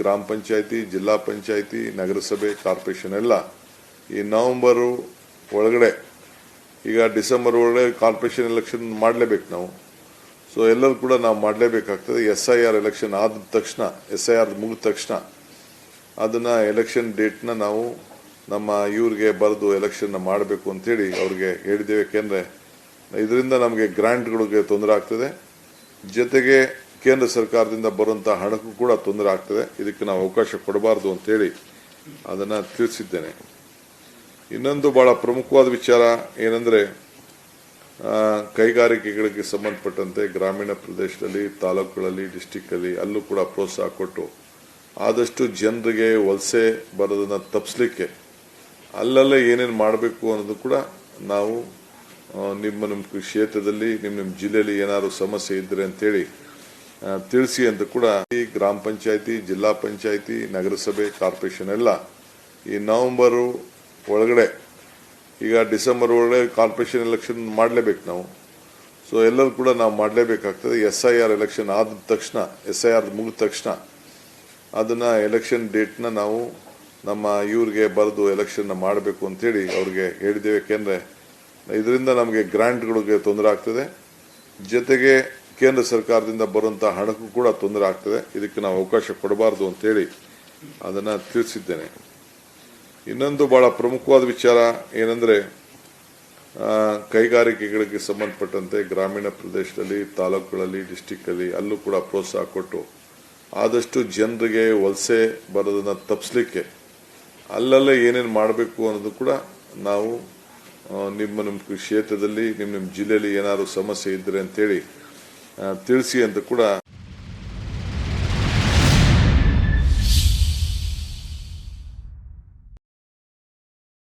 ಗ್ರಾಮ ಪಂಚಾಯತಿ, ಜಿಲ್ಲಾ ಪಂಚಾಯತಿ, ನಗರಸಭೆ, ಕಾರ್ಪೊರೇಷನ್ ಎಲ್ಲ ಈ ನವೆಂಬರ್ ಒಳಗಡೆ, ಈಗ ಡಿಸೆಂಬರ್ ಒಳಗಡೆ ಕಾರ್ಪೊರೇಷನ್ ಎಲೆಕ್ಷನ್ ಮಾಡಲೇಬೇಕು ನಾವು. ಸೊ ಎಲ್ಲರೂ ಕೂಡ ನಾವು ಮಾಡಲೇಬೇಕಾಗ್ತದೆ. SIR ಎಲೆಕ್ಷನ್ ಆದ ತಕ್ಷಣ, SIR ಮುಗಿದ ತಕ್ಷಣ ಅದನ್ನು ಎಲೆಕ್ಷನ್ ಡೇಟ್ನ ನಾವು ನಮ್ಮ ಇವ್ರಿಗೆ ಬರೆದು ಎಲೆಕ್ಷನ್ನ ಮಾಡಬೇಕು ಅಂತೇಳಿ ಅವ್ರಿಗೆ ಹೇಳಿದ್ದೇವೆ. ಯಾಕೆಂದರೆ ಇದರಿಂದ ನಮಗೆ ಗ್ರಾಂಟ್ಗಳಿಗೆ ತೊಂದರೆ ಆಗ್ತದೆ, ಜೊತೆಗೆ ಕೇಂದ್ರ ಸರ್ಕಾರದಿಂದ ಬರುವಂಥ ಹಣಕ್ಕೂ ಕೂಡ ತೊಂದರೆ ಆಗ್ತದೆ. ಇದಕ್ಕೆ ನಾವು ಅವಕಾಶ ಕೊಡಬಾರ್ದು ಅಂತೇಳಿ ಅದನ್ನು ತಿಳಿಸಿದ್ದೇನೆ. ಇನ್ನೊಂದು ಬಹಳ ಪ್ರಮುಖವಾದ ವಿಚಾರ ಏನಂದರೆ, ಕೈಗಾರಿಕೆಗಳಿಗೆ ಸಂಬಂಧಪಟ್ಟಂತೆ ಗ್ರಾಮೀಣ ಪ್ರದೇಶದಲ್ಲಿ, ತಾಲೂಕುಗಳಲ್ಲಿ, ಡಿಸ್ಟಿಕ್ಕಲ್ಲಿ ಅಲ್ಲೂ ಕೂಡ ಪ್ರೋತ್ಸಾಹ ಕೊಟ್ಟು ಆದಷ್ಟು ಜನರಿಗೆ ವಲಸೆ ಬರೋದನ್ನು ತಪ್ಪಿಸಲಿಕ್ಕೆ ಅಲ್ಲಲ್ಲೇ ಏನೇನು ಮಾಡಬೇಕು ಅನ್ನೋದು ಕೂಡ ನಾವು ನಿಮ್ಮ ಕ್ಷೇತ್ರದಲ್ಲಿ, ನಿಮ್ಮ ಜಿಲ್ಲೆಯಲ್ಲಿ ಏನಾದರೂ ಸಮಸ್ಯೆ ಇದ್ದರೆ ಅಂತೇಳಿ ತಿಳಿಸಿ ಅಂತ ಕೂಡ ಈ ಗ್ರಾಮ ಪಂಚಾಯತಿ, ಜಿಲ್ಲಾ ಪಂಚಾಯತಿ, ನಗರಸಭೆ, ಕಾರ್ಪೊರೇಷನ್ ಎಲ್ಲ ಈ ನವೆಂಬರ್ ಒಳಗಡೆ, ಈಗ ಡಿಸೆಂಬರ್ ಒಳಗಡೆ ಕಾರ್ಪೊರೇಷನ್ ಎಲೆಕ್ಷನ್ ಮಾಡಲೇಬೇಕು ನಾವು. ಸೊ ಎಲ್ಲರೂ ಕೂಡ ನಾವು ಮಾಡಲೇಬೇಕಾಗ್ತದೆ. SIR ಎಲೆಕ್ಷನ್ ಆದ ತಕ್ಷಣ, SIR ಮುಗಿದ ತಕ್ಷಣ ಅದನ್ನು ಎಲೆಕ್ಷನ್ ಡೇಟ್ನ ನಾವು ನಮ್ಮ ಇವ್ರಿಗೆ ಬರೆದು ಎಲೆಕ್ಷನ್ನ ಮಾಡಬೇಕು ಅಂತೇಳಿ ಅವ್ರಿಗೆ ಹೇಳಿದ್ದೇವೆ. ಯಾಕೆಂದರೆ ಇದರಿಂದ ನಮಗೆ ಗ್ರಾಂಟ್ಗಳಿಗೆ ತೊಂದರೆ ಆಗ್ತದೆ, ಜೊತೆಗೆ ಕೇಂದ್ರ ಸರ್ಕಾರದಿಂದ ಬರುವಂಥ ಹಣಕ್ಕೂ ಕೂಡ ತೊಂದರೆ ಆಗ್ತದೆ. ಇದಕ್ಕೆ ನಾವು ಅವಕಾಶ ಕೊಡಬಾರ್ದು ಅಂತೇಳಿ ಅದನ್ನು ತಿಳಿಸಿದ್ದೇನೆ. ಇನ್ನೊಂದು ಬಹಳ ಪ್ರಮುಖವಾದ ವಿಚಾರ ಏನಂದರೆ, ಕೈಗಾರಿಕೆಗಳಿಗೆ ಸಂಬಂಧಪಟ್ಟಂತೆ ಗ್ರಾಮೀಣ ಪ್ರದೇಶದಲ್ಲಿ, ತಾಲೂಕುಗಳಲ್ಲಿ, ಡಿಸ್ಟಿಕ್ಕಲ್ಲಿ ಅಲ್ಲೂ ಕೂಡ ಪ್ರೋತ್ಸಾಹ ಕೊಟ್ಟು ಆದಷ್ಟು ಜನರಿಗೆ ವಲಸೆ ಬರೋದನ್ನು ತಪ್ಪಿಸಲಿಕ್ಕೆ ಅಲ್ಲಲ್ಲೇ ಏನೇನು ಮಾಡಬೇಕು ಅನ್ನೋದು ಕೂಡ ನಾವು ನಿಮ್ಮ ಕ್ಷೇತ್ರದಲ್ಲಿ, ನಿಮ್ಮ ಜಿಲ್ಲೆಯಲ್ಲಿ ಏನಾದರೂ ಸಮಸ್ಯೆ ಇದ್ದರೆ ಅಂತೇಳಿ ತಿಳಿಸಿ ಅಂತ ಕೂಡ